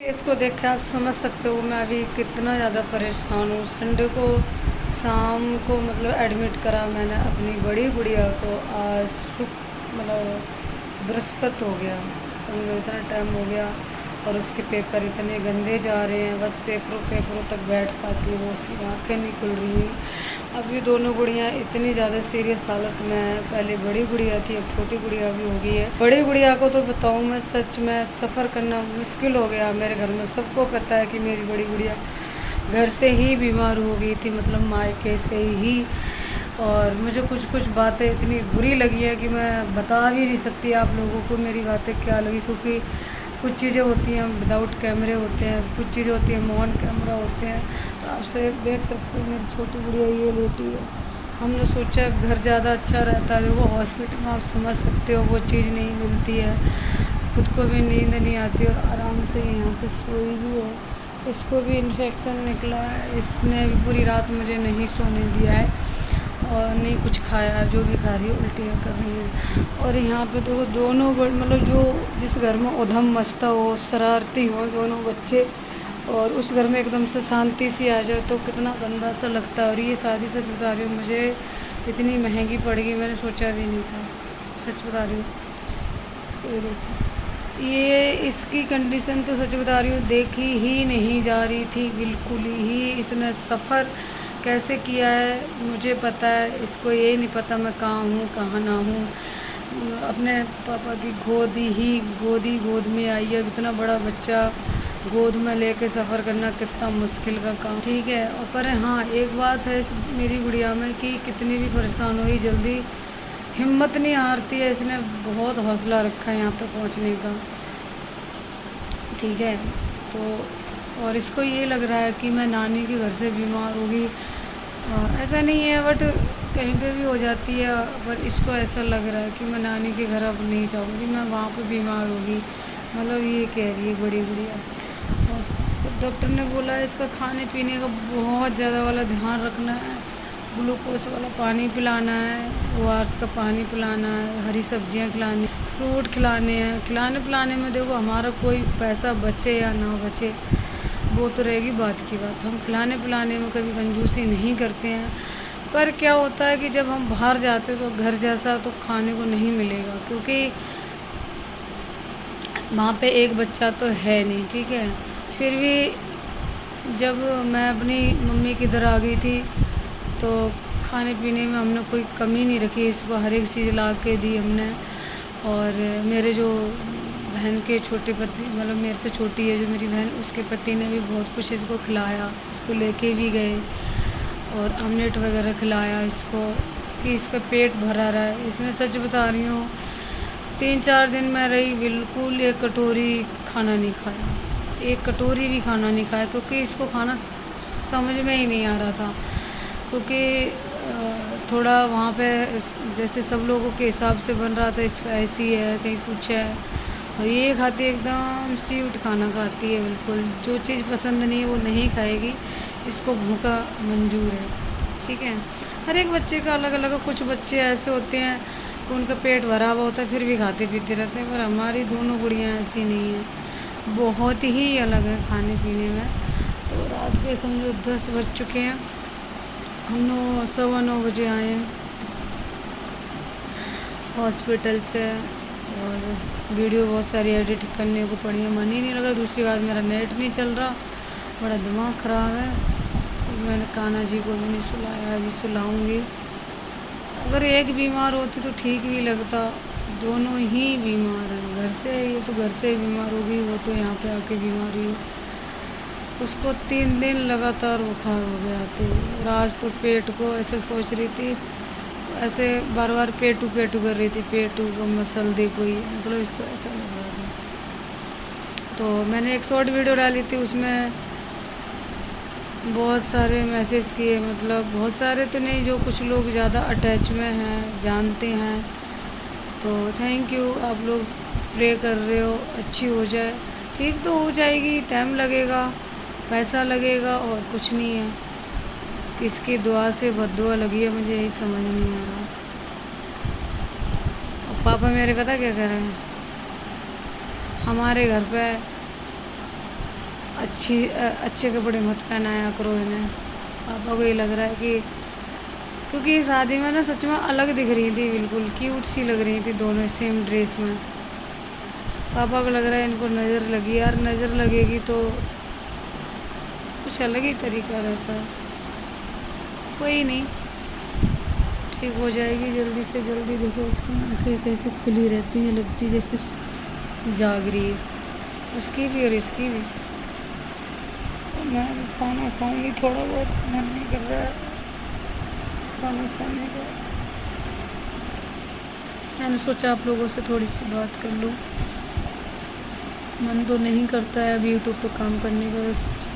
इसको देख के आप समझ सकते हो मैं अभी कितना ज़्यादा परेशान हूँ। संडे को शाम को मतलब एडमिट करा मैंने अपनी बड़ी गुड़िया को। आज मतलब बृहस्पति हो गया, समझो इतना टाइम हो गया और उसके पेपर इतने गंदे जा रहे हैं। बस पेपरों तक बैठ पाती है वो, उसकी आँखें नहीं खुल रही हैं। अभी दोनों गुड़ियाँ इतनी ज़्यादा सीरियस हालत में है। पहले बड़ी गुड़िया थी, अब छोटी गुड़िया भी हो गई है। बड़ी गुड़िया को तो बताऊँ मैं, सच में सफ़र करना मुश्किल हो गया मेरे घर में। सबको पता है कि मेरी बड़ी गुड़िया घर से ही बीमार हो गई थी, मतलब मायके से ही। और मुझे कुछ कुछ बातें इतनी बुरी लगी है कि मैं बता भी नहीं सकती आप लोगों को मेरी बातें क्या लगी, क्योंकि कुछ चीज़ें होती हैं विदाउट कैमरे होते हैं, कुछ चीज़ें होती हैं ऑन कैमरा होते हैं। तो आप से देख सकते हो मेरी छोटी गुड़िया ये लेटी है। हमने सोचा घर ज़्यादा अच्छा रहता है, वो हॉस्पिटल में आप समझ सकते हो वो चीज़ नहीं मिलती है, खुद को भी नींद नहीं आती और आराम से यहाँ पे सोई भी है। इसको भी इन्फेक्शन निकला है, इसने भी पूरी रात मुझे नहीं सोने दिया है और नहीं कुछ खाया, जो भी खा रही है उल्टियाँ कर रही है। और यहाँ पे तो दोनों मतलब जो जिस घर में उधम मचता हो, शरारती हो दोनों बच्चे, और उस घर में एकदम से शांति सी आ जाए तो कितना गंदा सा लगता है। और ये शादी सच बता रही हूँ मुझे इतनी महंगी पड़ गई, मैंने सोचा भी नहीं था, सच बता रही हूँ। ये देखो, ये इसकी कंडीशन तो सच बता रही हूँ देखी ही नहीं जा रही थी बिल्कुल ही। इसने सफ़र कैसे किया है मुझे पता है, इसको ये नहीं पता मैं कहाँ हूँ कहाँ ना हूँ। अपने पापा की गोद में आई है। इतना बड़ा बच्चा गोद में लेके सफ़र करना कितना मुश्किल का काम, ठीक है। और पर हाँ एक बात है इस मेरी गुड़िया में कि कितनी भी परेशान हुई जल्दी हिम्मत नहीं हारती है। इसने बहुत हौसला रखा है यहाँ पे पहुँचने का, ठीक है। तो और इसको ये लग रहा है कि मैं नानी के घर से बीमार होगी, ऐसा नहीं है, बट कहीं पे भी हो जाती है। पर इसको ऐसा लग रहा है कि मैं नानी के घर अब नहीं जाऊँगी, मैं वहाँ पे बीमार होगी, मतलब ये कह रही है बड़ी गुड़िया। और डॉक्टर ने बोला है इसका खाने पीने का बहुत ज़्यादा वाला ध्यान रखना है, ग्लूकोज वाला पानी पिलाना है, ORS का पानी पिलाना है, हरी सब्जियां खिलानी, फ्रूट खिलाने हैं। खिलाने पिलाने में देखो हमारा कोई पैसा बचे या ना बचे वो तो रहेगी बात की बात, हम खिलाने पिलाने में कभी कंजूसी नहीं करते हैं। पर क्या होता है कि जब हम बाहर जाते तो घर जैसा तो खाने को नहीं मिलेगा, क्योंकि वहाँ पे एक बच्चा तो है नहीं, ठीक है। फिर भी जब मैं अपनी मम्मी की इधर आ गई थी तो खाने पीने में हमने कोई कमी नहीं रखी, इसको हर एक चीज़ ला के दी हमने। और मेरे जो बहन के छोटे पति, मतलब मेरे से छोटी है जो मेरी बहन, उसके पति ने भी बहुत कुछ इसको खिलाया, इसको लेके भी गए और ऑमलेट वगैरह खिलाया इसको कि इसका पेट भरा रहा है। इसने सच बता रही हूँ 3-4 दिन मैं रही, बिल्कुल एक कटोरी खाना नहीं खाया, एक कटोरी भी खाना नहीं खाया, क्योंकि इसको खाना समझ में ही नहीं आ रहा था। क्योंकि थोड़ा वहाँ पे जैसे सब लोगों के हिसाब से बन रहा था, स्पाइसी है कहीं कुछ है, और ये खाती है एकदम स्वीट खाना खाती है, बिल्कुल जो चीज़ पसंद नहीं है वो नहीं खाएगी, इसको भूखा मंजूर है, ठीक है। हर एक बच्चे का अलग अलग, कुछ बच्चे ऐसे होते हैं कि उनका पेट भरा हुआ होता है फिर भी खाते पीते रहते हैं, पर हमारी दोनों गुड़ियाँ ऐसी नहीं हैं, बहुत ही अलग है खाने पीने में। तो रात के समझो 10 बज चुके हैं, हम 9:15 बजे आए हैं हॉस्पिटल से, और वीडियो बहुत सारी एडिट करने को पड़ी है, मन ही नहीं लग रहा। दूसरी बात मेरा नेट नहीं चल रहा, बड़ा दिमाग ख़राब है। तो मैंने कान्हा जी को भी नहीं सुलाया, अभी सुलाऊंगी। अगर एक बीमार होती तो ठीक भी लगता, दोनों ही बीमार हैं घर से, ये तो घर से बीमार हो गई, वो तो यहाँ पे आके बीमार हुई। उसको 3 दिन लगातार बुखार हो गया, तो आज तो पेट को ऐसे सोच रही थी, ऐसे बार बार पेटू पेटू कर रही थी, पेटू को मसल दे कोई, मतलब इसको ऐसा लग रहा था। तो मैंने एक शॉर्ट वीडियो डाली थी, उसमें बहुत सारे मैसेज किए, मतलब बहुत सारे तो नहीं, जो कुछ लोग ज़्यादा अटैच में हैं जानते हैं, तो थैंक यू। आप लोग प्रे कर रहे हो अच्छी हो जाए, ठीक तो हो जाएगी, टाइम लगेगा, पैसा लगेगा और कुछ नहीं है। किसकी दुआ से बद्दुआ लगी है मुझे यही समझ नहीं आ रहा। और पापा मेरे पता क्या कर रहे हैं, हमारे घर पे अच्छे कपड़े मत पहनाया करो इन्हें। पापा को ये लग रहा है कि क्योंकि ये शादी में ना सच में अलग दिख रही थी, बिल्कुल क्यूट सी लग रही थी दोनों सेम ड्रेस में। पापा को लग रहा है इनको नज़र लगी। यार नज़र लगेगी तो कुछ अलग ही तरीका रहता है। कोई नहीं, ठीक हो जाएगी जल्दी से जल्दी। देखो इसकी आंखें कैसे खुली रहती हैं, लगती जैसे जाग रही है, उसकी भी और इसकी भी। मैं भी खाना खाऊंगी, थोड़ा बहुत मन नहीं कर रहा है खाना खाने का। मैंने सोचा आप लोगों से थोड़ी सी बात कर लूँ। मन तो नहीं करता है अभी यूट्यूब पर काम करने का, बस